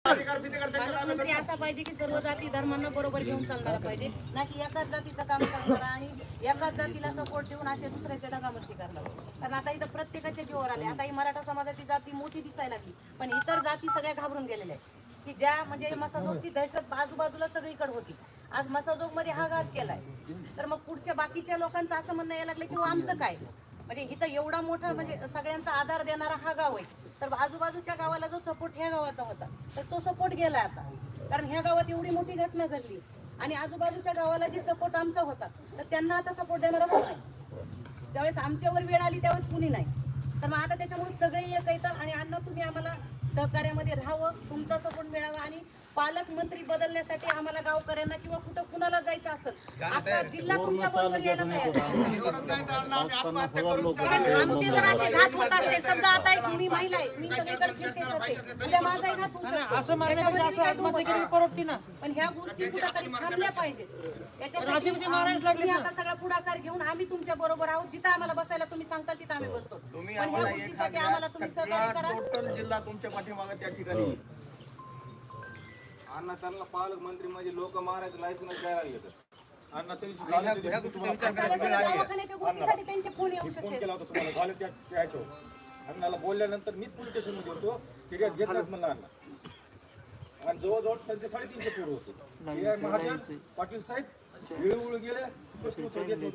पालकमंत्री असा पाहिजे की सर्व जाती धर्मांना बरोबर घेऊन चालणारा पाहिजे, ना की एकाच जातीचं काम करणारा आणि एकाच जातीला सपोर्ट देऊन असे दुसऱ्याच्या दगामस्ती करणार. कारण आता इथं प्रत्येकाच्या जीवावर आले. आता ही मराठा समाजाची जाती मोठी दिसायला लागली, पण इतर जाती सगळ्या घाबरून गेलेल्या आहेत की ज्या म्हणजे मसाजोगची दहशत आजूबाजूला सगळीकडे होती. आज मसाजोग मध्ये हा घात केलाय, तर मग पुढच्या बाकीच्या लोकांचं असं म्हणणं यायला लागलं की आमचं काय, म्हणजे इथं एवढा मोठा म्हणजे सगळ्यांचा आधार देणारा हा गाव आहे, तर आजूबाजूच्या गावाला जो सपोर्ट ह्या गावाचा होता तर तो सपोर्ट गेला आता. कारण ह्या गावात एवढी मोठी घटना घडली आणि आजूबाजूच्या गावाला जी सपोर्ट आमचा होता तर त्यांना आता सपोर्ट देणारा कोण नाही. ज्यावेळेस आमच्यावर वेळ आली त्यावेळेस कुणी नाही. तर मग आता त्याच्यामुळे सगळे एक येतात आणि अण्णा तुम्ही आम्हाला सहकार्यामध्ये राहावं, तुमचा सपोर्ट मिळावा आणि पालकमंत्री बदलण्यासाठी आम्हाला गावकऱ्यांना किंवा कुठं कुणाला जायचं असेल आता जिल्हा तुमच्या बरोबर यायला तयार. कारण आमचे जर असे घात होत असते, समजा आता एक मी महिला आहे, मी सगळीकडे फिरते करते, उद्या माझाही घात होऊ शकतो. पण ह्या गोष्टी कुठेतरी थांबल्या पाहिजेत. त्याच्यासाठी तुम्ही आता सगळा पुढाकार घेऊन आम्ही तुमच्या बरोबर आहोत. जिथं आम्हाला बसायला तुम्ही सांगताल तिथं आम्ही बसतो. पण ह्या गोष्टीसाठी आम्हाला तुम्ही सहकार्य करा. टोटल जिल्हा तुमच्या पाठीमागे त्या ठिकाणी अण्णा त्यांना पालकमंत्री म्हणजे लोक मारायचं लायसन्स द्यायला लागले. अण्णा दवाखान्याच्या गोष्टीसाठी त्यांचे फोन येऊ शकते. केला होता तुम्हाला झालं त्याच्यावर अण्णाला बोलल्यानंतर मीच पोलीस स्टेशनमध्ये होतो. फिर्याद घेतलाच म्हणला अण्णा आणि जवळजवळ त्यांचे 350 पोरं होते. महाजन पाटील साहेब वेळोवेळी गेले